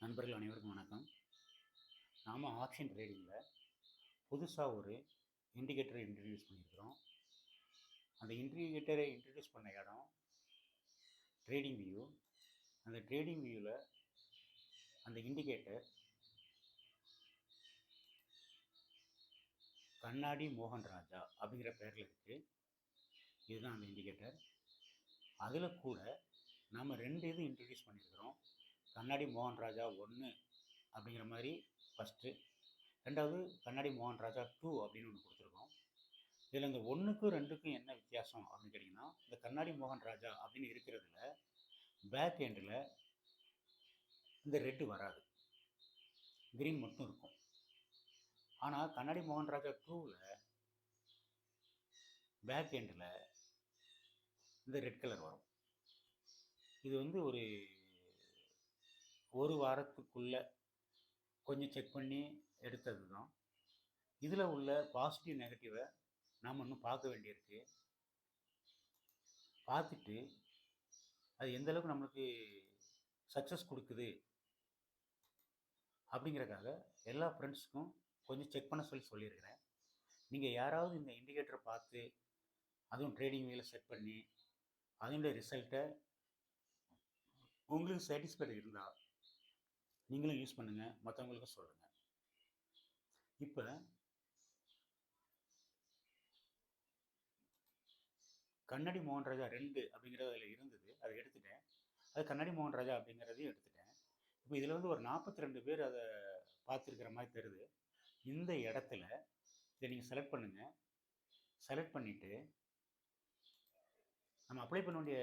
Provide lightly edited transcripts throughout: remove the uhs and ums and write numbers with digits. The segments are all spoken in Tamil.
நண்பர்கள் அனைவருக்கும் வணக்கம். நாம் ஆப்ஷன் ட்ரேடிங்கில் புதுசாக ஒரு இண்டிகேட்டரை இன்ட்ரடியூஸ் பண்ணியிருக்கிறோம். அந்த இண்டிகேட்டரை இன்ட்ரடியூஸ் பண்ண இடம் ட்ரேடிங் வியூ. அந்த ட்ரேடிங் வியூவில் அந்த இண்டிகேட்டர் கண்ணாடி மோகன் ராஜா அப்படிங்கிற பேரில் இருக்குது. இதுதான் அந்த இண்டிகேட்டர். அதில் கூட நாம் 2 இது இன்ட்ரடியூஸ் பண்ணியிருக்கிறோம். கண்ணாடி மோகன் ராஜா 1 அப்படிங்கிற மாதிரி ஃபஸ்ட்டு, 2வது கண்ணாடி மோகன் ராஜா 2 அப்படின்னு ஒன்று கொடுத்துருக்கோம். இதில் இந்த 1க்கும் 2க்கும் என்ன வித்தியாசம் அப்படின்னு கேட்டிங்கன்னா, இந்த கண்ணாடி மோகன் ராஜா அப்படின்னு இருக்கிறதுல பேக் எண்டில் இந்த ரெட்டு வராது, கிரீன் மட்டும் இருக்கும். ஆனால் கண்ணாடி மோகன் ராஜா 2வில் பேக் எண்டில் இந்த ரெட் கலர் வரும். இது வந்து ஒரு வாரத்துக்குள்ளே கொஞ்சம் செக் பண்ணி எடுத்தது தான். இதில் உள்ள பாசிட்டிவ் நெகட்டிவை நாம் இன்னும் பார்க்க வேண்டியிருக்கு. பார்த்துட்டு அது எந்தளவுக்கு நம்மளுக்கு சக்ஸஸ் கொடுக்குது அப்படிங்கிறக்காக எல்லா ஃப்ரெண்ட்ஸுக்கும் கொஞ்சம் செக் பண்ண சொல்லியிருக்கிறேன். நீங்கள் யாராவது இந்த இண்டிகேட்டரை பார்த்து அதுவும் ட்ரேடிங் வியூவில் செட் பண்ணி அதனுடைய ரிசல்ட்டை உங்களுக்கு சாட்டிஸ்ஃபைடு இருந்தால் நீங்களும் யூஸ் பண்ணுங்கள், மற்றவங்களுக்கும் சொல்லுங்கள். இப்போ கண்ணாடி மோகன் ராஜா 2 அப்படிங்கிறது அதில் இருந்தது, அதை எடுத்துட்டேன். அது கண்ணாடி மோகன் ராஜா அப்படிங்கிறதையும் எடுத்துட்டேன். இப்போ இதில் வந்து ஒரு 42 பேர் அதை பார்த்துருக்கிற மாதிரி தெரியுது. இந்த இடத்துல இதை நீங்கள் செலக்ட் பண்ணுங்கள். செலக்ட் பண்ணிவிட்டு நம்ம அப்ளை பண்ண வேண்டிய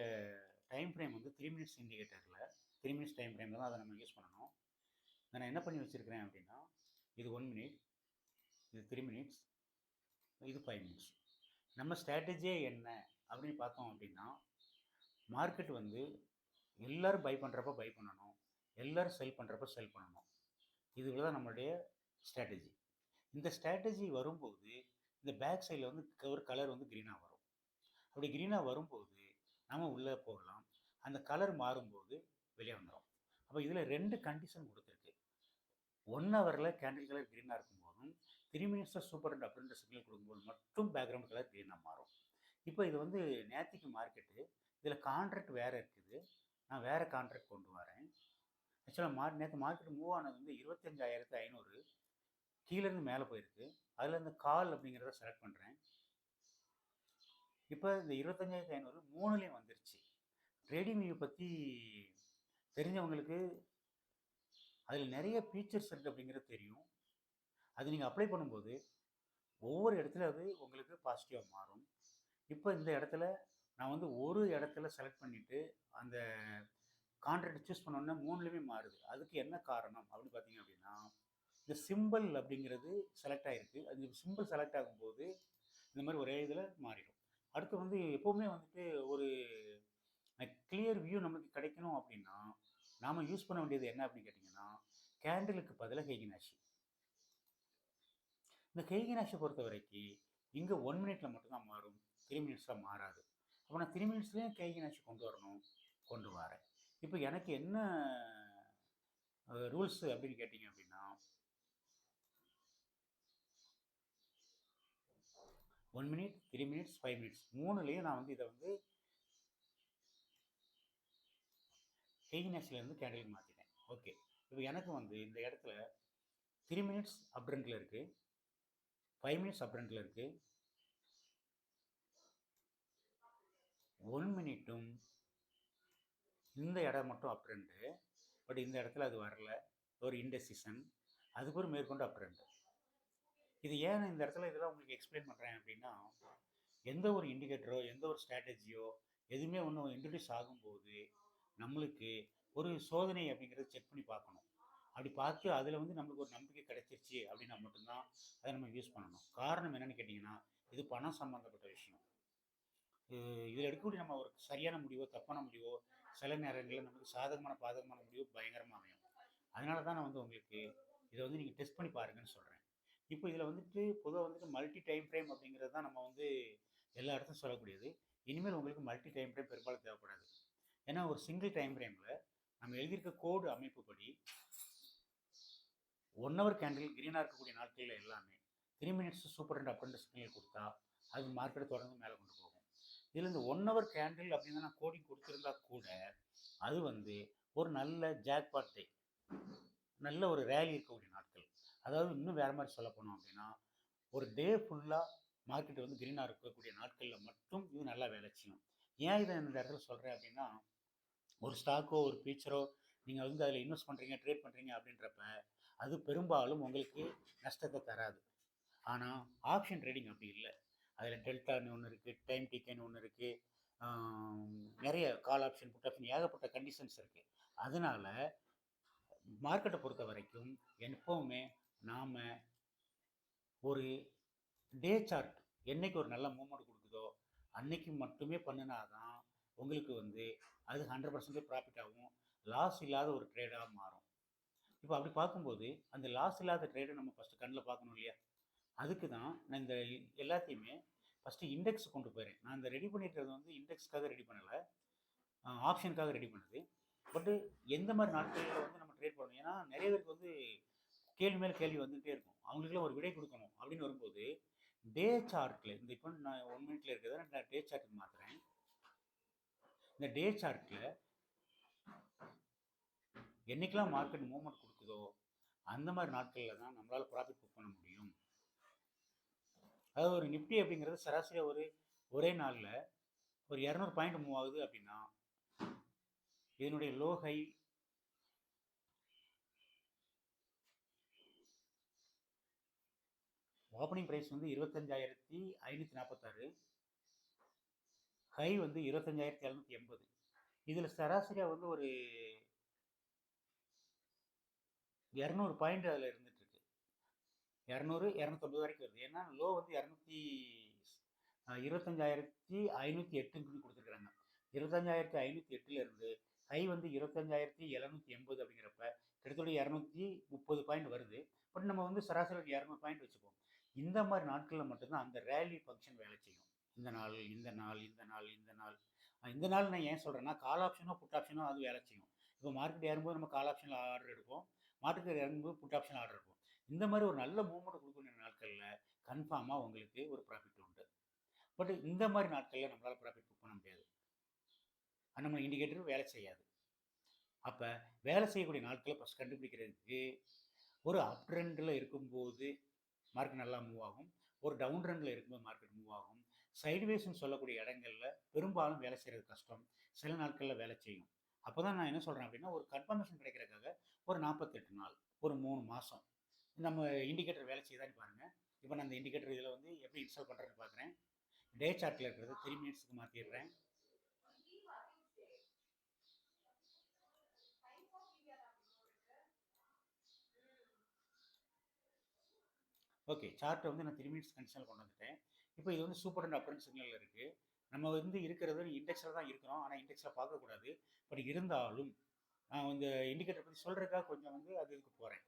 டைம் ஃப்ரேம் வந்து 3 மினிட்ஸ் இண்டிகேட்டரில் 3 மினிட்ஸ் டைம் ஃப்ரேமில் தான் அதை நம்ம யூஸ் பண்ணணும். நான் என்ன பண்ணி வச்சுருக்கிறேன் அப்படின்னா, இது 1 மினிட், இது 3 மினிட்ஸ், இது 5 மினிட்ஸ். நம்ம ஸ்ட்ராட்டஜியே என்ன அப்படின்னு பார்த்தோம் அப்படின்னா, மார்க்கெட் வந்து எல்லோரும் பை பண்ணுறப்ப பை பண்ணணும், எல்லோரும் செல் பண்ணுறப்ப செல் பண்ணணும். இதுல தான் நம்மளுடைய ஸ்ட்ராட்டஜி. இந்த ஸ்ட்ராட்டஜி வரும்போது இந்த பேக் சைடில் வந்து ஒரு கலர் வந்து க்ரீனாக வரும். அப்படி க்ரீனாக வரும்போது நம்ம உள்ளே போகலாம். அந்த கலர் மாறும்போது வெளியே வந்துடும். அப்போ இதில் 2 கண்டிஷன் கொடுத்துருக்கு. 1 ஹவரில் கேண்டில் கலர் க்ரீனாக இருக்கும்போதும் 3 மினிட்ஸில் சூப்பர் ரெட் அப்படின்ற சிக்னல் கொடுக்கும்போது மட்டும் பேக்ரவுண்ட் கலர் க்ரீனாக மாறும். இப்போ இது வந்து நேற்றுக்கு மார்க்கெட்டு, இதில் கான்ட்ராக்ட் வேறு இருக்குது. நான் வேறு கான்ட்ராக்ட் கொண்டு வரேன். ஆக்சுவலாக நேற்று மார்க்கெட் மூவ் ஆனது வந்து 25,500 கீழேருந்து மேலே போயிருக்கு. அதில் இந்த கால் அப்படிங்கிறத செலக்ட் பண்ணுறேன். இப்போ இந்த 25,500 3லேயும் வந்துருச்சு. ட்ரேடிங் வியூ பற்றி தெரிஞ்சவங்களுக்கு அதில் நிறைய ஃபீச்சர்ஸ் இருக்குது அப்படிங்கிறது தெரியும். அது நீங்கள் அப்ளை பண்ணும்போது ஒவ்வொரு இடத்துல அது உங்களுக்கு பாசிட்டிவாக மாறும். இப்போ இந்த இடத்துல நான் வந்து ஒரு இடத்துல செலக்ட் பண்ணிவிட்டு அந்த கான்ட்ராக்ட் சூஸ் பண்ணோன்னே 3லேயுமே மாறுது. அதுக்கு என்ன காரணம் அப்படின்னு பார்த்தீங்க அப்படின்னா, இந்த சிம்பிள் அப்படிங்கிறது செலக்ட் ஆகிருக்கு. அந்த சிம்பிள் செலக்ட் ஆகும்போது இந்த மாதிரி ஒரே இதில் மாறிடும். அடுத்து வந்து எப்போவுமே வந்துட்டு ஒரு கிளியர் வியூ நமக்கு கிடைக்கணும் அப்படின்னா நாம் யூஸ் பண்ண வேண்டியது என்ன அப்படின்னு கேட்டிங்கன்னா, கேண்டிலுக்கு பதிலாக ஹெய்கினாஷி. இந்த ஹெய்கினாஷை பொறுத்த வரைக்கும் இங்கே 1 மினிட்ல மட்டும்தான் மாறும், 3 மினிட்ஸில் மாறாது. அப்போ நான் 3 மினிட்ஸ்லேயும் ஹெய்கினாஷி கொண்டு வரணும், கொண்டு வரேன். இப்போ எனக்கு என்ன ரூல்ஸ் அப்படின்னு கேட்டிங்க அப்படின்னா, 1 மினிட், 3 மினிட்ஸ், 5 மினிட்ஸ் 3லேயும் நான் வந்து இதை வந்து ஹெய்கினாஷிலேருந்து கேண்டிலுக்கு மாற்றிட்டேன். ஓகே, இப்போ எனக்கு வந்து இந்த இடத்துல 3 மினிட்ஸ் அப் ட்ரெண்டில் இருக்குது, 5 மினிட்ஸ் அப் ட்ரெண்டில் இருக்குது, 1 மினிட்டும் இந்த இடம் மட்டும் அப் ட்ரெண்டு. பட் இந்த இடத்துல அது வரல, ஒரு இன்டெசிஷன், அதுக்கு ஒரு மேற்கொண்டு அப் ட்ரெண்டு. இது ஏன் இந்த இடத்துல இதெல்லாம் உங்களுக்கு எக்ஸ்பிளைன் பண்ணுறேன் அப்படின்னா, எந்த ஒரு இண்டிகேட்டரோ எந்த ஒரு ஸ்ட்ராட்டஜியோ எதுவுமே ஒன்று இன்ட்ரடியூஸ் ஆகும்போது நம்மளுக்கு ஒரு சோதனை அப்படிங்கிறத செக் பண்ணி பார்க்கணும். அப்படி பார்த்து அதில் வந்து நம்மளுக்கு ஒரு நம்பிக்கை கிடைச்சிருச்சு அப்படின்னா மட்டும்தான் அதை நம்ம யூஸ் பண்ணணும். காரணம் என்னென்னு கேட்டிங்கன்னா, இது பணம் சம்மந்தப்பட்ட விஷயம். இதில் எடுக்கக்கூடிய நம்ம ஒரு சரியான முடிவோ தப்பான முடிவோ சில நேரங்களில் நமக்கு சாதகமான பாதகமான முடிவோ பயங்கரமாக அமையும். அதனால தான் நான் வந்து உங்களுக்கு இதை வந்து நீங்கள் டெஸ்ட் பண்ணி பாருங்கன்னு சொல்கிறேன். இப்போ இதில் வந்துட்டு பொதுவாக வந்துட்டு மல்டி டைம் ஃப்ரேம் அப்படிங்கிறது தான் நம்ம வந்து எல்லா இடத்துலையும் சொல்லக்கூடியது. இனிமேல் உங்களுக்கு மல்டி டைம் ஃப்ரேம் பெரும்பாலும் தேவைப்படாது. ஏன்னா ஒரு சிங்கிள் டைம் ஃப்ரேமில் நம்ம எழுதியிருக்க கோடு அமைப்புப்படி 1 ஹவர் கேண்டில் க்ரீனாக இருக்கக்கூடிய நாட்களில் எல்லாமே 3 மினிட்ஸ் சூப்பர் ட்ரெண்ட் அப் ட்ரெண்ட் சிக்னல் கொடுத்தா அது மார்க்கெட்டை தொடர்ந்து மேலே கொண்டு போகும். இதில் இந்த 1 ஹவர் கேண்டில் அப்படின்னு நான் கோடிங் கொடுத்துருந்தா கூட அது வந்து ஒரு நல்ல ஜாக்பாட் டே, நல்ல ஒரு ரேலி இருக்கக்கூடிய நாட்கள். அதாவது இன்னும் வேறு மாதிரி சொல்ல போனோம் அப்படின்னா ஒரு டே ஃபுல்லாக மார்க்கெட் வந்து க்ரீனாக இருக்கக்கூடிய நாட்களில் மட்டும் இது நல்லா வேலை செய்யும். ஏன் இதை இந்த இடத்துல சொல்கிறேன் அப்படின்னா, ஒரு ஸ்டாக்கோ ஒரு ஃபியூச்சரோ நீங்கள் வந்து அதில் இன்வெஸ்ட் பண்ணுறீங்க, ட்ரேட் பண்ணுறீங்க அப்படின்றப்ப அது பெரும்பாலும் உங்களுக்கு நஷ்டத்தை தராது. ஆனால் ஆப்ஷன் ட்ரேடிங் அப்படி இல்லை. அதில் டெல்டான்னு ஒன்று இருக்குது, டைம் டிக்கென்னு ஒன்று இருக்குது, நிறைய கால் ஆப்ஷன், புட் ஆப்ஷன், ஏகப்பட்ட கண்டிஷன்ஸ் இருக்குது. அதனால் மார்க்கெட்டை பொறுத்த வரைக்கும் எப்போவுமே நாம் ஒரு டே சார்ட் என்னைக்கு ஒரு நல்ல மூவ்மெண்ட் கொடுக்குதோ அன்னைக்கு மட்டுமே பண்ணினா தான் உங்களுக்கு வந்து அது 100% ப்ராஃபிட் ஆகும், லாஸ் இல்லாத ஒரு ட்ரேடாக மாறும். இப்போ அப்படி பார்க்கும்போது அந்த லாஸ் இல்லாத ட்ரேடை நம்ம ஃபஸ்ட்டு கண்ணில் பார்க்கணும் இல்லையா? அதுக்கு தான் நான் இந்த எல்லாத்தையுமே ஃபஸ்ட்டு இண்டெக்ஸ் கொண்டு போயிறேன். நான் இந்த ரெடி பண்ணிக்கிறது வந்து இண்டெக்ஸ்க்காக ரெடி பண்ணலை, ஆப்ஷனுக்காக ரெடி பண்ணுது. பட்டு எந்த மாதிரி நாட்களில் வந்து நம்ம ட்ரேட் பண்ணணும், ஏன்னா நிறைய பேருக்கு வந்து கேள்வி மேலே கேள்வி வந்துகிட்டே இருக்கும், அவங்களுக்குலாம் ஒரு விடை கொடுக்கணும் அப்படின்னு வரும்போது டே சார்ட்டில் இந்த இப்போ நான் 1 மினிட்ல இருக்கிறத நான் டே சார்ட்டுக்கு மாற்றுறேன். இந்த டே சார்ட்டில் என்றைக்கெல்லாம் மார்க்கெட் மூவ்மெண்ட் கொடுக்குதோ அந்த மாதிரி நாட்களில் தான் நம்மளால் ப்ராஃபிட் புக் பண்ண முடியும். அதாவது ஒரு நிஃப்டி அப்படிங்கிறது சராசரியாக ஒரே நாளில் ஒரு 200 பாயிண்ட் மூவ் ஆகுது அப்படின்னா இதனுடைய லோ ஹை ஓப்பனிங் ப்ரைஸ் வந்து 25,546, ஹை வந்து 25,780. இதில் சராசரியாக வந்து ஒரு 200 பாயிண்ட் அதில் இருந்துகிட்ருக்கு. 200 250 வரைக்கும் வருது. ஏன்னா லோ வந்து 25,508 கொடுத்துருக்குறாங்க. 25,508 ஹை வந்து 25,780 அப்படிங்கிறப்ப கிட்டத்தட்ட 230 பாயிண்ட் வருது. பட் நம்ம வந்து சராசரி 200 பாயிண்ட் வச்சுப்போம். இந்த மாதிரி நாட்களில் மட்டும்தான் அந்த ரேலி ஃபங்க்ஷன் வேலை செய்யும். இந்த நாள் இந்த நாள் இந்த நாள் இந்த நாள் இந்த நாள் நான் ஏன் சொல்கிறேன்னா, கால் ஆப்ஷனோ புட் ஆப்ஷனோ அது வேலை செய்யும். இப்போ மார்க்கெட் ஏறும்போது நம்ம கால் ஆப்ஷனில் ஆர்டர் எடுப்போம், மார்க்கெட் இறங்கும்போது புட் ஆப்ஷன் ஆர்டர் எடுப்போம். இந்த மாதிரி ஒரு நல்ல மூவ்மெண்ட் கொடுக்கக்கூடிய நாட்களில் கன்ஃபார்மாக உங்களுக்கு ஒரு ப்ராஃபிட் உண்டு. பட் இந்த மாதிரி நாட்களில் நம்மளால் ப்ராஃபிட் புக் பண்ண முடியாது, நம்ம இண்டிகேட்டர் வேலை செய்யாது. அப்போ வேலை செய்யக்கூடிய நாட்களை ஃபஸ்ட் கண்டுபிடிக்கிறதுக்கு ஒரு அப் ட்ரெண்டில் இருக்கும்போது மார்க்கெட் நல்லா மூவ் ஆகும், ஒரு டவுன் ட்ரெண்டில் இருக்கும்போது மார்க்கெட் மூவ் ஆகும். சைட்வேஸ்ன்னு சொல்லக்கூடிய இடங்களில் பெரும்பாலும் வேலை செய்கிறது கஷ்டம், சில நாட்களில் வேலை செய்யும். அப்போ தான் நான் என்ன சொல்கிறேன் அப்படின்னா, ஒரு கன்ஃபர்மேஷன் கிடைக்கிறதுக்காக ஒரு 48 நாள், ஒரு 3 மாதம் நம்ம இண்டிகேட்டர் வேலை செய்தான்னு பாருங்கள். இப்போ நான் அந்த இண்டிகேட்டர் இதில் வந்து எப்படி இன்ஸ்டால் பண்ணுறேன்னு பார்க்குறேன். டே சார்ட்டில் இருக்கிறது 3 மினிட்ஸுக்கு மாற்றிடுறேன். ஓகே, சார்ட்டை வந்து நான் 3 மினிட்ஸ் கண்டிஷனில் கொண்டு வந்துட்டேன். இப்போ இது வந்து சூப்பர் அண்ட் அப்ரண்ட் சிக்னலில் இருக்குது. நம்ம வந்து இருக்கிறது இண்டெக்ஸில் தான் இருக்கிறோம், ஆனால் இண்டெக்ஸில் பார்க்கக்கூடாது. பட் இருந்தாலும் நான் இந்த இண்டிகேட்டர் பற்றி சொல்கிறதுக்காக கொஞ்சம் வந்து இதுக்கு போகிறேன்.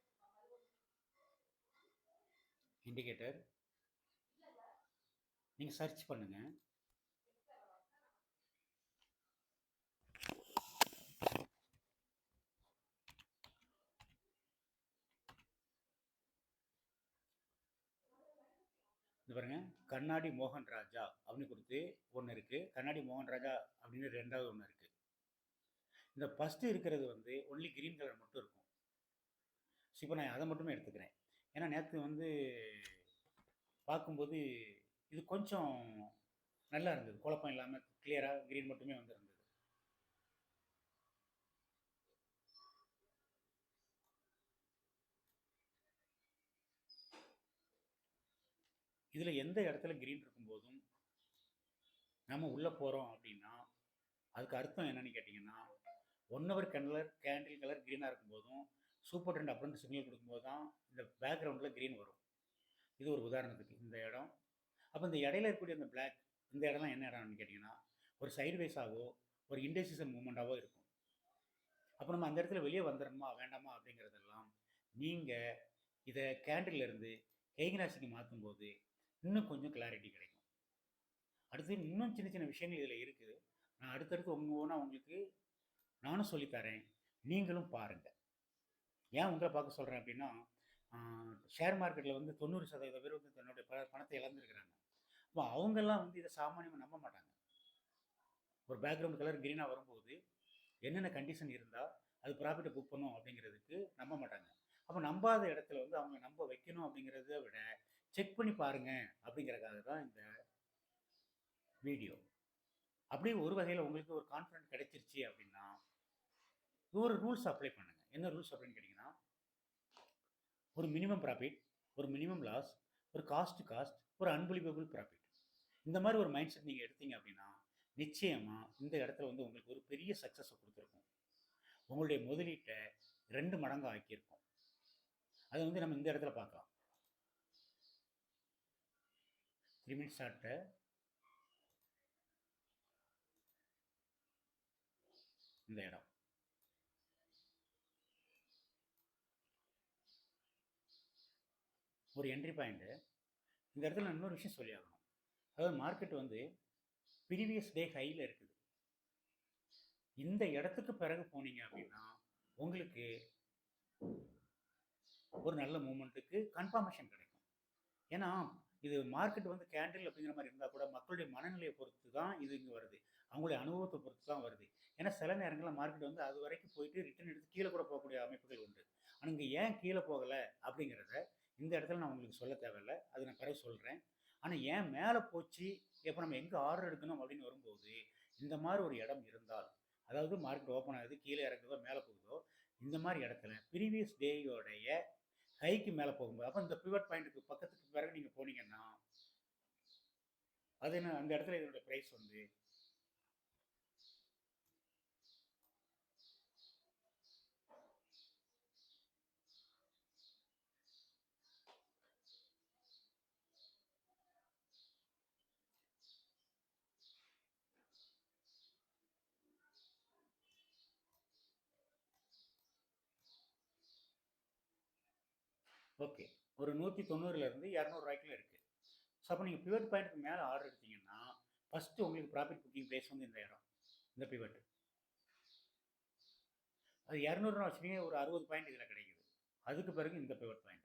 இண்டிகேட்டர் நீங்கள் சர்ச் பண்ணுங்கள். இது பாருங்கள், கண்ணாடி மோகன் ராஜா அப்படின்னு கொடுத்து ஒன்று இருக்குது, கண்ணாடி மோகன் ராஜா அப்படின்னு ரெண்டாவது ஒன்று இருக்குது. இந்த ஃபஸ்ட்டு இருக்கிறது வந்து ஒன்லி க்ரீன் கலர் மட்டும் இருக்கும். ஸோ இப்போ நான் அதை மட்டுமே எடுத்துக்கிறேன். ஏன்னா நேற்று வந்து பார்க்கும்போது இது கொஞ்சம் நல்லா இருந்தது, குழப்பம் இல்லாமல் கிளியராக க்ரீன் மட்டுமே வந்து இருந்தது. இதில் எந்த இடத்துல க்ரீன் இருக்கும்போதும் நம்ம உள்ளே போகிறோம் அப்படின்னா அதுக்கு அர்த்தம் என்னன்னு கேட்டிங்கன்னா, 1 ஹவர் கேண்டில் கலர் க்ரீனாக இருக்கும்போதும் சூப்பர் ட்ரெண்ட் அப்ரண்ட் சிக்னல் கொடுக்கும்போது தான் இந்த பேக்ரவுண்டில் க்ரீன் வரும். இது ஒரு உதாரணத்துக்கு இந்த இடம். அப்போ இந்த இடையில இருக்கக்கூடிய அந்த பிளாக், இந்த இடம்லாம் என்ன இடம்னு கேட்டிங்கன்னா ஒரு சைட்வேஸாகவோ ஒரு இண்டெசிஷன் மூமெண்ட்டாகவோ இருக்கும். அப்போ நம்ம அந்த இடத்துல வெளியே வந்துடணுமா வேண்டாமா அப்படிங்கிறதெல்லாம் நீங்கள் இதை கேண்டில்லேருந்து ஹேகினாசிக்கு மாற்றும்போது இன்னும் கொஞ்சம் கிளாரிட்டி கிடைக்கும். அடுத்து இன்னும் சின்ன சின்ன விஷயங்கள் இதில் இருக்குது. நான் அடுத்தடுத்து ஒவ்வொன்றா உங்களுக்கு நானும் சொல்லித்தரேன், நீங்களும் பாருங்கள். ஏன் உங்களை பார்க்க சொல்கிறேன் அப்படின்னா, ஷேர் மார்க்கெட்டில் வந்து 90% பேர் வந்து தன்னுடைய பணத்தை இழந்திருக்கிறாங்க. அப்போ அவங்கெல்லாம் வந்து இதை சாமானியமாக நம்ப மாட்டாங்க. ஒரு பேக்ரவுண்ட் கலர் க்ரீனாக வரும்போது என்னென்ன கண்டிஷன் இருந்தால் அது ப்ராஃபிட்டை புக் பண்ணும் அப்படிங்கிறதுக்கு நம்ப மாட்டாங்க. அப்போ நம்பாத இடத்துல வந்து அவங்க நம்ப வைக்கணும் அப்படிங்கிறத விட செக் பண்ணி பாருங்க அப்படிங்கிறதுக்காக தான் இந்த வீடியோ. அப்படியே ஒரு வகையில் உங்களுக்கு ஒரு கான்ஃபிடென்ட் கிடைச்சிருச்சு அப்படின்னா ஒரு ரூல்ஸ் அப்ளை பண்ணுங்க. என்ன ரூல்ஸ் அப்படின்னு கேட்டிங்கன்னா, ஒரு மினிமம் ப்ராஃபிட், ஒரு மினிமம் லாஸ், ஒரு காஸ்ட், ஒரு அன்பிலீவபிள் ப்ராஃபிட். இந்த மாதிரி ஒரு மைண்ட் செட் நீங்கள் எடுத்தீங்க அப்படின்னா நிச்சயமாக இந்த இடத்துல வந்து உங்களுக்கு ஒரு பெரிய சக்ஸஸை கொடுத்துருக்கும். உங்களுடைய முதலீட்டை 2 மடங்கு ஆக்கியிருக்கும். அதை வந்து நம்ம இந்த இடத்துல பார்க்கலாம். 3 மினிட்ஸ் சார்ட்டை இந்த இடம் ஒரு என்ட்ரி பாயிண்ட்டு. இந்த இடத்துல நான் இன்னொரு விஷயம் சொல்லி ஆகணும். அதாவது மார்க்கெட் வந்து ப்ரீவியஸ் டே ஹையில் இருக்குது. இந்த இடத்துக்கு பிறகு போனீங்க அப்படின்னா உங்களுக்கு ஒரு நல்ல மூமெண்ட்டுக்கு கன்ஃபர்மேஷன் கிடைக்கும். ஏன்னா இது மார்க்கெட் வந்து கேண்டில் அப்படிங்கிற மாதிரி இருந்தால் கூட மக்களுடைய மனநிலையை பொறுத்து தான் இது இங்கே வருது. அவங்களுடைய அனுபவத்தை பொறுத்து தான் வருது. ஏன்னா சில நேரங்களில் மார்க்கெட் வந்து அது வரைக்கும் போயிட்டு ரிட்டர்ன் எடுத்து கீழே கூட போகக்கூடிய அமைப்புகள் உண்டு. ஆனால் இங்கே ஏன் கீழே போகலை அப்படிங்கிறத இந்த இடத்துல நான் உங்களுக்கு சொல்ல தேவையில்லை, அது நான் பிறகு சொல்கிறேன். ஆனால் ஏன் மேலே போச்சு, எப்போ நம்ம எங்கே ஆர்டர் எடுக்கணும் அப்படின்னு வரும்போது இந்த மாதிரி ஒரு இடம் இருந்தால், அதாவது மார்க்கெட் ஓப்பன் ஆகுது, கீழே இறங்குதோ மேலே போகுதோ, இந்த மாதிரி இடத்துல ப்ரீவியஸ் டேயோடைய ஹைக்கு மேலே போகும்போது, அப்போ இந்த பிவட் பாயிண்ட்டுக்கு பக்கத்துக்கு பிறகு நீங்கள் போனீங்கன்னா அது என்ன, அந்த இடத்துல இதனுடைய ப்ரைஸ் வந்து ஓகே ஒரு 190லேருந்து 200 ரூபாய்க்குள்ள இருக்குது. ஸோ அப்போ நீங்கள் பிவட் பாயிண்ட்டுக்கு மேலே ஆர்டர் எடுத்தீங்கன்னா ஃபஸ்ட்டு உங்களுக்கு ப்ராஃபிட் புக்கிங் ப்ரைஸ் வந்து இந்த இடம், இந்த பிவட். அது 200 வச்சுருக்கீங்க, ஒரு 60 பாயிண்ட் இதில் கிடைக்குது. அதுக்கு பிறகு இந்த பிவட் பாயிண்ட்.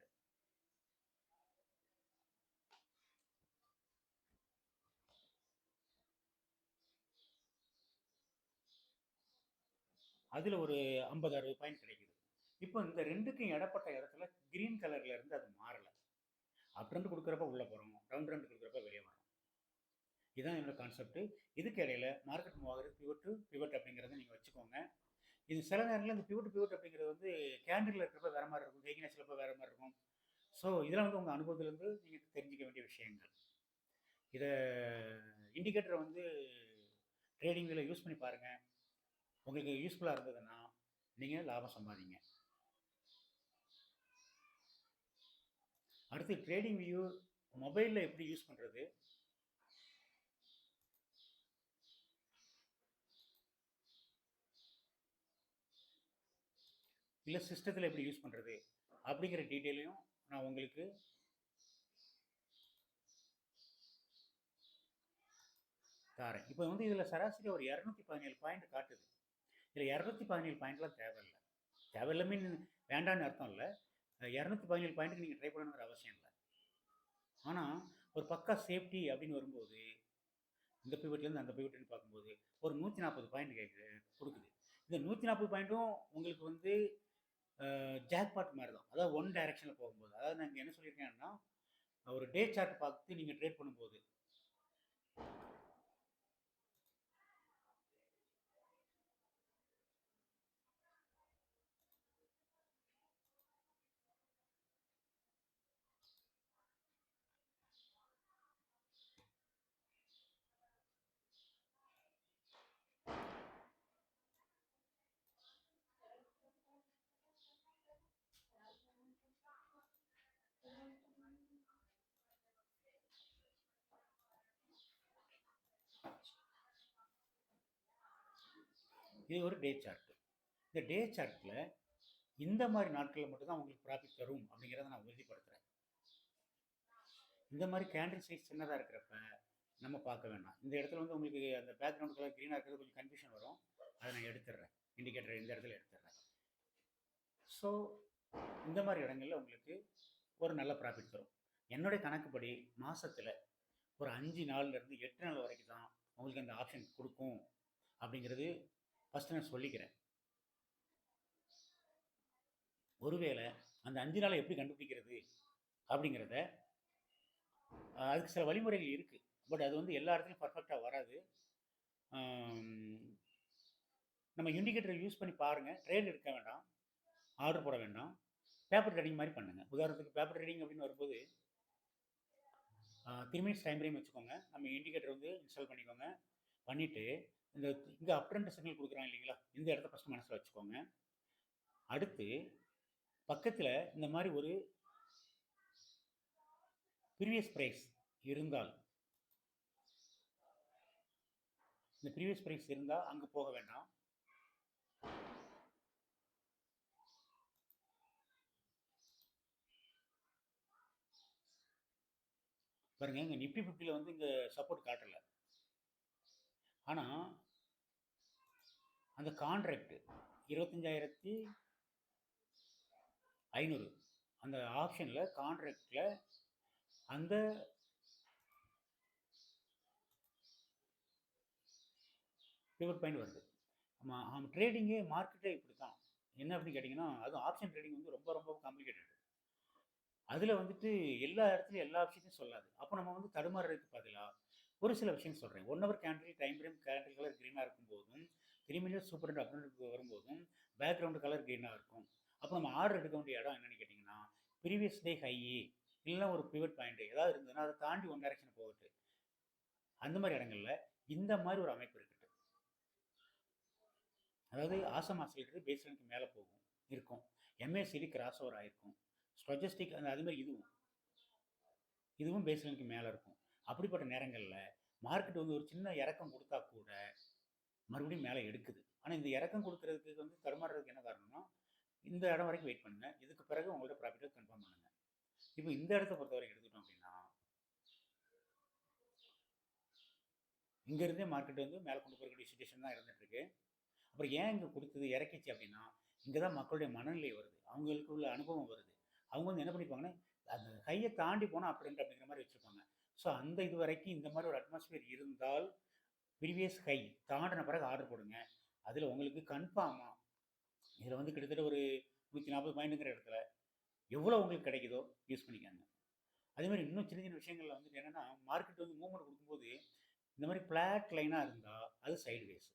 அதில் ஒரு 50-60 பாயிண்ட் கிடைக்குது. இப்போ இந்த ரெண்டுக்கும் இடப்பட்ட இடத்துல கிரீன் கலரில் இருந்து அது மாறலை. அப் ட்ரெண்ட் கொடுக்குறப்ப உள்ளே போகிறோம், டவுன் ட்ரெண்ட் கொடுக்குறப்ப வெளியே வரோம். இதுதான் என்னோட கான்செப்ட். இதுக்கு இடையில மார்க்கெட் மூவ் ஆகுறது பிவட் அப்படிங்கிறத நீங்கள் வச்சுக்கோங்க. இது சில நேரங்களில் இந்த பிவட் அப்படிங்கிறது வந்து கேண்டில் இருக்கிறப்ப வேறு மாதிரி இருக்கும், ஹெகினஸ் இருப்ப வேறு மாதிரி இருக்கும். ஸோ இதெல்லாம் வந்து உங்கள் அனுபவத்திலேருந்து நீங்கள் தெரிஞ்சிக்க வேண்டிய விஷயங்கள். இதை இண்டிகேட்டரை வந்து ட்ரேடிங் வியூவில் யூஸ் பண்ணி பாருங்கள். உங்களுக்கு யூஸ்ஃபுல்லாக இருந்ததுன்னா நீங்கள் லாபம் சம்பாதிங்க. அடுத்து ட்ரேடிங் வியூ மொபைலில் எப்படி யூஸ் பண்ணுறது, இல்லை சிஸ்டத்தில் எப்படி யூஸ் பண்ணுறது அப்படிங்கிற டீட்டெயிலையும் நான் உங்களுக்கு தாரேன். இப்போ வந்து இதில் சராசரி ஒரு 217 பாயிண்ட் காட்டுது. இதில் 217 பாயிண்ட்லாம் தேவையில்லை. தேவையில்லை மீன் வேண்டான்னு அர்த்தம் இல்லை. 217 பாயிண்ட்டுக்கு நீங்கள் ட்ரை பண்ணணுங்கிற அவசியம் இல்லை. ஆனால் ஒரு பக்கா சேஃப்டி அப்படின்னு வரும்போது இந்த பிவட்லேருந்து அந்த பிவட்னு பார்க்கும்போது ஒரு 140 பாயிண்ட் கொடுக்குது. இந்த 140 பாயிண்ட்டும் உங்களுக்கு வந்து ஜாக்பாட் மாதிரி தான். அதாவது ஒன் டைரக்ஷனில் போகும்போது, அதாவது நான் இங்கே என்ன சொல்லியிருக்கேன்னா ஒரு டே சார்ட் பார்த்து நீங்கள் ட்ரேட் பண்ணும்போது இது ஒரு டே சார்ட். இந்த டே சார்ட்டில் இந்த மாதிரி நாட்களில் மட்டும்தான் உங்களுக்கு ப்ராஃபிட் தரும் அப்படிங்கிறத நான் உறுதிப்படுத்துகிறேன். இந்த மாதிரி கேண்டில் சைஸ் சின்னதாக இருக்கிறப்ப நம்ம பார்க்க வேண்டாம். இந்த இடத்துல வந்து உங்களுக்கு அந்த பேக்ரவுண்ட் கலர் க்ரீனாக இருக்கிறது கொஞ்சம் கன்ஃபியூஷன் வரும். அதை நான் எடுத்துடுறேன், இண்டிகேட்டர் இந்த இடத்துல எடுத்துடுறேன். ஸோ இந்த மாதிரி இடங்கள்ல உங்களுக்கு ஒரு நல்ல ப்ராஃபிட் தரும். என்னுடைய கணக்குப்படி மாசத்துல ஒரு 5 நாள்லேருந்து 8 நாள் வரைக்கும் தான் உங்களுக்கு அந்த ஆப்ஷன் கொடுக்கும் அப்படிங்கிறது ஃபஸ்ட்டு நான் சொல்லிக்கிறேன். ஒருவேளை அந்த 5 நாளை எப்படி கண்டுபிடிக்கிறது அப்படிங்கிறத அதுக்கு சில வழிமுறைகள் இருக்குது. பட் அது வந்து எல்லா இடத்துலையும் பர்ஃபெக்டாக வராது. நம்ம இண்டிகேட்டரை யூஸ் பண்ணி பாருங்கள். ட்ரேட் எடுக்க வேண்டாம், ஆர்டர் போட வேண்டாம், பேப்பர் ட்ரேடிங் மாதிரி பண்ணுங்கள். உதாரணத்துக்கு பேப்பர் ட்ரேடிங் அப்படின்னு வரும்போது 3 மினிட்ஸ் டைம் ஃப்ரேம் வச்சுக்கோங்க. நம்ம இண்டிகேட்டர் வந்து இன்ஸ்டால் பண்ணிக்கோங்க. பண்ணிவிட்டு இந்த இங்கே அப் ட்ரெண்ட் சிக்னல் கொடுக்குறாங்க இல்லைங்களா, இந்த இடத்த ஃபஸ்ட்டு மனசில் வச்சுக்கோங்க. அடுத்து பக்கத்தில் இந்த மாதிரி ஒரு ப்ரீவியஸ் ப்ரைஸ் இருந்தால், இந்த ப்ரீவியஸ் ப்ரைஸ் இருந்தால் அங்கே போக வேண்டாம். பாருங்க, இங்கே நிஃப்டி 50 வந்து இங்கே சப்போர்ட் காட்டலை. ஆனால் அந்த கான்ட்ராக்ட் 25,500 அந்த ஆப்ஷனில் கான்ட்ராக்டில் அந்த பிவட் பாயிண்ட் வருது. ஆமாம், ட்ரேடிங்கே மார்க்கெட்டே இப்படி தான். என்ன அப்படின்னு கேட்டிங்கன்னா, அதுவும் ஆப்ஷன் ட்ரேடிங் வந்து ரொம்ப ரொம்ப காம்ப்ளிகேட்டட். அதில் வந்துட்டு எல்லா இடத்துலையும் எல்லா விஷயத்தையும் சொல்லாது. அப்போ நம்ம வந்து தடுமாறுறதுக்கு பதிலாக ஒரு சில விஷயம் சொல்கிறேன். 1 hour candle time frame candle colour க்ரீனாக இருக்கும்போதும், 3 மினிட்ஸ் சூப்பர் ட்ரெண்ட் அப்படின்னு வரும்போதும் பேக்ரவுண்டு கலர் க்ரீனாக இருக்கும். அப்போ நம்ம ஆர்டர் எடுக்க வேண்டிய இடம் என்னென்னு கேட்டிங்கன்னா, ப்ரீவியஸ் டே ஹை இல்லைன்னா ஒரு பிவட் பாயிண்ட் ஏதாவது இருந்ததுன்னா அதை தாண்டி ஒன் டைரக்ஷன் போகுது. அந்த மாதிரி இடங்களில் இந்த மாதிரி ஒரு அமைப்பு இருக்குது. அதாவது ஆசம் ஆசிலேட்டர் பேஸ்லைனுக்கு மேலே போகும் இருக்கும், எம்ஏசிடி கிராஸ் ஓவர் ஆகிருக்கும், ஸ்டொஜஸ்டிக் அந்த அது மாதிரி இதுவும் பேஸ்லைனுக்கு மேலே இருக்கும். அப்படிப்பட்ட நேரங்களில் மார்க்கெட் வந்து ஒரு சின்ன இறக்கம் கொடுத்தா கூட மறுபடியும் மேலே எடுக்குது. ஆனால் இந்த இறக்கம் கொடுக்கறதுக்கு வந்து தடுமாறுறதுக்கு என்ன காரணம்னா, இந்த இடம் வரைக்கும் வெயிட் பண்ணுங்கள், இதுக்கு பிறகு உங்களோட ப்ராஃபிட்டை கன்ஃபார்ம் பண்ணுங்கள். இப்போ இந்த இடத்த பொறுத்த வரைக்கும் எடுத்துக்கிட்டோம் அப்படின்னா, இங்கேருந்தே மார்க்கெட் வந்து மேலே கொண்டு போகக்கூடிய சுச்சுவேஷன் தான் இருந்துகிட்ருக்கு. அப்புறம் ஏன் இங்கே கொடுத்தது இறக்கிச்சு அப்படின்னா, இங்கே தான் மக்களுடைய மனநிலை வருது, அவங்களுக்கு உள்ள அனுபவம் வருது. அவங்க வந்து என்ன பண்ணிப்பாங்கன்னா, அந்த கையை தாண்டி போனால் அப்படிங்கிற மாதிரி வச்சுருப்பாங்க. ஸோ அந்த இது வரைக்கும் இந்த மாதிரி ஒரு அட்மாஸ்பியர் இருந்தால் ப்ரீவியஸ் ஹை தாண்டின பிறகு ஆர்டர் போடுங்க. அதில் உங்களுக்கு கன்ஃபார்மாக இதில் வந்து கிட்டத்தட்ட ஒரு 140 பாயிண்ட்டுங்கிற இடத்துல எவ்வளோ உங்களுக்கு கிடைக்குதோ யூஸ் பண்ணிக்காங்க. அதேமாதிரி இன்னும் சின்ன சின்ன விஷயங்களில் வந்து என்னென்னா, மார்க்கெட் வந்து மூவ்மெண்ட் கொடுக்கும்போது இந்த மாதிரி ஃப்ளாட் லைனாக இருந்தால் அது சைட்வேஸ்,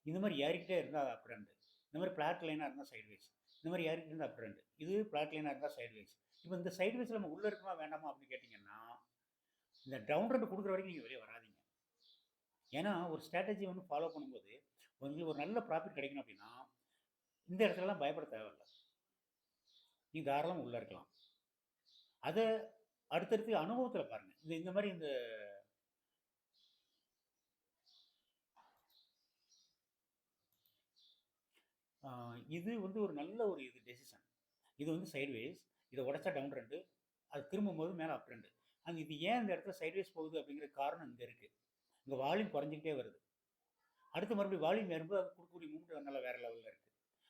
இந்த மாதிரி ஏறிக்கிட்டே இருந்தால் அது அப் ட்ரெண்ட், இந்த மாதிரி ஃப்ளாட் லைனாக இருந்தால் சைட்வேஸ், இந்த மாதிரி ஏறிக்கிட்டு இருந்தால் அப் ட்ரெண்ட், இது ஃப்ளாட் லைனாக இருந்தால் சைட்வேஸ். இப்போ இந்த சைட்வேஸில் நம்ம உள்ளே இருக்குமா வேண்டாமா அப்படின்னு கேட்டிங்கன்னா, இந்த டவுன் ட்ரெண்ட் கொடுக்குற வரைக்கும் நீங்கள் வெளியே வராதிங்க. ஏன்னா ஒரு ஸ்ட்ராட்டஜி வந்து ஃபாலோ பண்ணும்போது உங்களுக்கு ஒரு நல்ல ப்ராஃபிட் கிடைக்கணும் அப்படின்னா இந்த இடத்துலலாம் பயப்பட தேவையில்லை, நீ தாராளம் உள்ளே இருக்கலாம். அதை அடுத்தடுத்து அனுபவத்தில் பாருங்கள். இந்த மாதிரி இந்த இது வந்து ஒரு நல்ல ஒரு இது டெசிஷன். இது வந்து சைட்வேஸ், இதை உடச்சா டவுன் ட்ரெண்டு, அது திரும்பும்போது மேலே அப் ட்ரெண்டு. அது இது ஏன் இந்த இடத்துல சைட்வேஸ் போகுது அப்படிங்கிற காரணம் இங்கே இருக்குது. இங்கே வால்யூம் குறைஞ்சிக்கிட்டே வருது, அடுத்து மறுபடியும் வால்யூம் ஏறும்போது அது கொடுக்கக்கூடிய மூமெண்ட் நல்லா வேறு லெவலில் இருக்குது.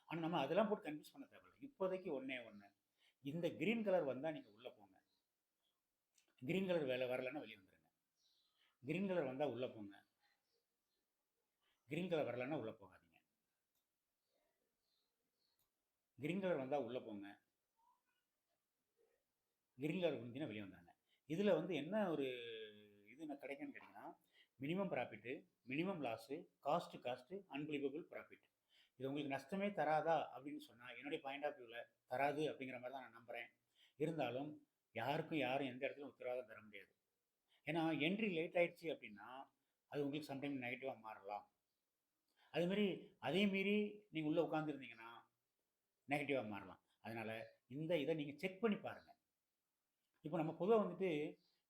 ஆனால் நம்ம அதெல்லாம் போட்டு கன்ஃபியூஸ் பண்ண தேவையில்லை. இப்போதைக்கு ஒன்றே இந்த க்ரீன் கலர் வந்தால் நீங்கள் உள்ளே போங்க, க்ரீன் கலர் வரலைன்னா வெளியே வந்துடுங்க. க்ரீன் கலர் வந்தால் உள்ளே போங்க, க்ரீன் கலர் வரலைன்னா உள்ளே போகாதீங்க. க்ரீன் கலர் வந்தால் உள்ளே போங்க, க்ரீன் கலர் முடிஞ்சுன்னா வெளியே வந்தாங்க. இதில் வந்து என்ன ஒரு இது நான் கிடைக்குன்னு கேட்டிங்கன்னா, minimum profit, minimum loss, cost unbelievable profit. இது உங்களுக்கு நஷ்டமே தராதா அப்படின்னு சொன்னால் என்னுடைய பாயிண்ட் ஆஃப் வியூவில் தராது அப்படிங்கிற மாதிரி தான் நான் நம்புகிறேன். இருந்தாலும் யாரும் எந்த இடத்துலையும் உத்தரவாதம் தர முடியாது. ஏன்னா என்ட்ரி லேட் ஆகிடுச்சு அப்படின்னா அது உங்களுக்கு சம்டைம் நெகட்டிவாக மாறலாம். அதுமாரி அதே மீறி நீங்கள் உள்ளே உட்காந்துருந்தீங்கன்னா நெகட்டிவாக மாறலாம். அதனால் இந்த இதை நீங்கள் செக் பண்ணி பாருங்கள். இப்போ நம்ம பொதுவாக வந்துட்டு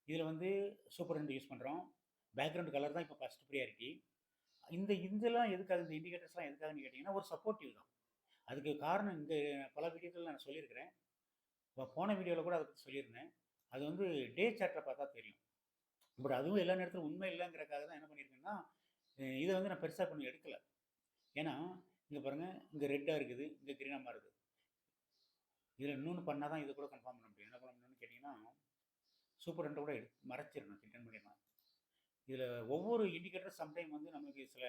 இதில் வந்து சூப்பர் ரெண்டு யூஸ் பண்ணுறோம், பேக்ரவுண்ட் கலர் தான் இப்போ ஃபஸ்ட்டு ப்ரியாரிட்டி. இதெல்லாம் எதுக்காக, இந்த இண்டிகேட்டர்ஸ்லாம் எதுக்காகன்னு கேட்டிங்கன்னா ஒரு சப்போர்ட்டிவ் தான். அதுக்கு காரணம் இங்கே பல வீடியோக்கள் நான் சொல்லியிருக்கிறேன். இப்போ போன வீடியோவில் கூட அதை பற்றி சொல்லியிருந்தேன். அது வந்து டே சார்ட்டில் பார்த்தா தெரியும். பட் அதுவும் எல்லா நேரத்திலும் உண்மை இல்லைங்கிறக்காக தான் என்ன பண்ணியிருக்கேன்னா, இதை வந்து நான் பெருசாக கொஞ்சம் எடுக்கலை. ஏன்னா இங்கே பாருங்கள், இங்கே ரெட்டாக இருக்குது, இங்கே க்ரீனாக மாறுது. இதில் இன்னொன்று பண்ணால் தான் இது கூட கன்ஃபார்ம் பண்ண முடியும். என்ன பண்ண முடியும்னு கேட்டிங்கன்னா, சூப்பர் ரெண்டை கூட மறைச்சிடணும், ரிட்டர்ன் பண்ணிடணும். இதில் ஒவ்வொரு இண்டிகேட்டர் சம்டைம் வந்து நமக்கு சில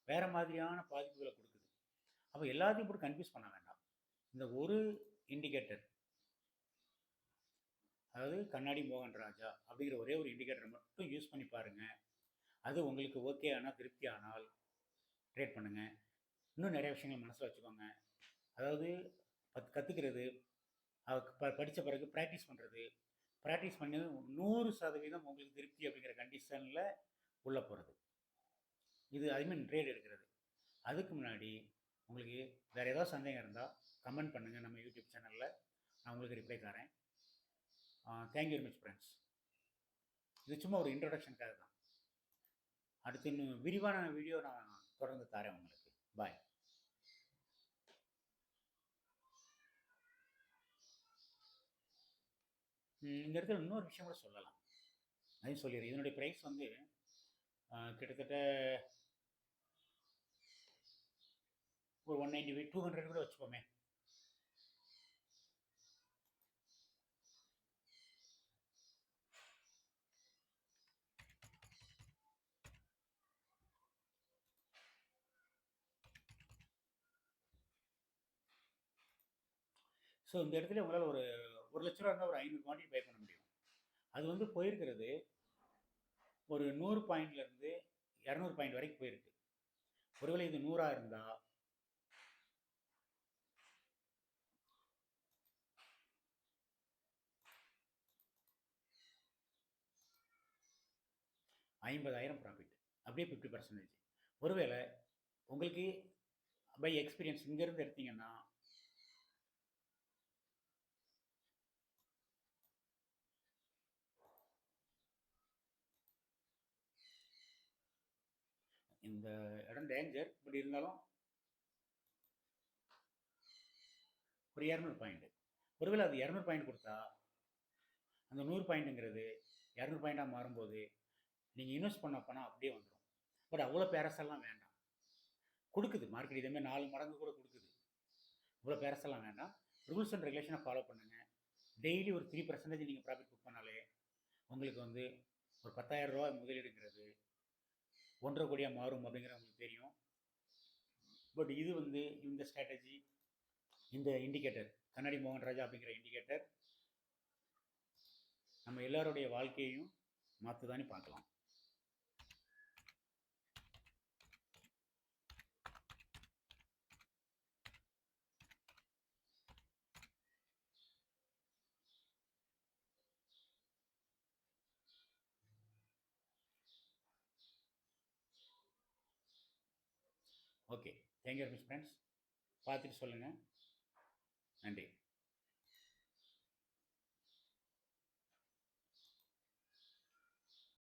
வேறு மாதிரியான பாதிப்புகளை கொடுக்குது. அப்போ எல்லாத்தையும் போட்டு கன்ஃபியூஸ் பண்ண வேண்டாம். இந்த ஒரு இண்டிகேட்டர், அதாவது கண்ணாடி மோகன் ராஜா அப்படிங்கிற ஒரே ஒரு இண்டிகேட்டரை மட்டும் யூஸ் பண்ணி பாருங்கள். அது உங்களுக்கு ஓகே ஆனால், திருப்தி ஆனால் ட்ரேட் பண்ணுங்கள். இன்னும் நிறைய விஷயங்கள் மனசில் வச்சுக்கோங்க. அதாவது கற்றுக்கிறது, படித்த பிறகு ப்ராக்டிஸ் பண்ணுறது, ப்ராக்டிஸ் பண்ணி 100% உங்களுக்கு திருப்தி அப்படிங்கிற கண்டிஷனில் உள்ளே போகிறது. இது ஐ ட்ரேட் எடுக்கிறது. அதுக்கு முன்னாடி உங்களுக்கு வேறு ஏதாவது சந்தேகம் இருந்தால் கமெண்ட் பண்ணுங்கள் நம்ம யூடியூப் சேனலில். நான் உங்களுக்கு ரிப்ளை தரேன். Thank you very much friends. இது சும்மா ஒரு இன்ட்ரொடக்ஷனுக்காக தான். அடுத்து இன்னும் விரிவான வீடியோ நான் தொடர்ந்து தரேன் உங்களுக்கு. பாய். இந்த இடத்துல இன்னொரு விஷயம் கூட சொல்லலாம், அதையும் சொல்லிடுறேன். இதனுடைய ப்ரைஸ் வந்து கிட்டத்தட்ட ஒரு 195, 200 கூட வச்சுப்போமே. ஸோ இந்த இடத்துல உங்களால் ஒரு 1,00,000 ரூபா இருந்தால் ஒரு 500 குவான்டிட்டி பை பண்ண முடியும். அது வந்து போயிருக்கிறது ஒரு 100 பாயிண்ட்லேருந்து 200 பாயிண்ட் வரைக்கும் போயிருக்கு. ஒருவேளை இது 100 இருந்தால் $50,000 ப்ராஃபிட், அப்படியே 50%. ஒருவேளை உங்களுக்கு பை எக்ஸ்பீரியன்ஸ் இங்கேருந்து எடுத்தீங்கன்னா இந்த இடம் டேஞ்சர், பட் இருந்தாலும் ஒரு 200 பாயிண்ட். ஒருவேளை அது 200 பாயிண்ட் கொடுத்தா அந்த 100 பாயிண்ட்டுங்கிறது 200 பாயிண்ட்டாக மாறும்போது நீங்கள் இன்வெஸ்ட் பண்ண பணம் அப்படியே வந்துடும். பட் அவ்வளோ பேரஸெல்லாம் வேண்டாம். கொடுக்குது மார்க்கெட் இதேமாதிரி 4 மடங்கு கூட கொடுக்குது. இவ்வளோ பேரஸெல்லாம் வேண்டாம். ரூல்ஸ் அண்ட் ரெகுலேஷனை ஃபாலோ பண்ணுங்கள். டெய்லி ஒரு 3% நீங்கள் ப்ராஃபிட் புக் பண்ணாலே உங்களுக்கு வந்து ஒரு 10,000 ரூபா முதலீடுங்கிறது 1.5 கோடியாக மாறும் அப்படிங்கிறது உங்களுக்கு தெரியும். பட் இது வந்து இந்த ஸ்ட்ராட்டஜி, இந்த இண்டிகேட்டர், கண்ணாடி மோகன் ராஜா அப்படிங்கிற இண்டிகேட்டர் நம்ம எல்லாருடைய வாழ்க்கையையும் மாற்றுதானே பார்க்கலாம். Okay, thank you very much friends. பார்த்துட்டு சொல்லுங்கள். நன்றி.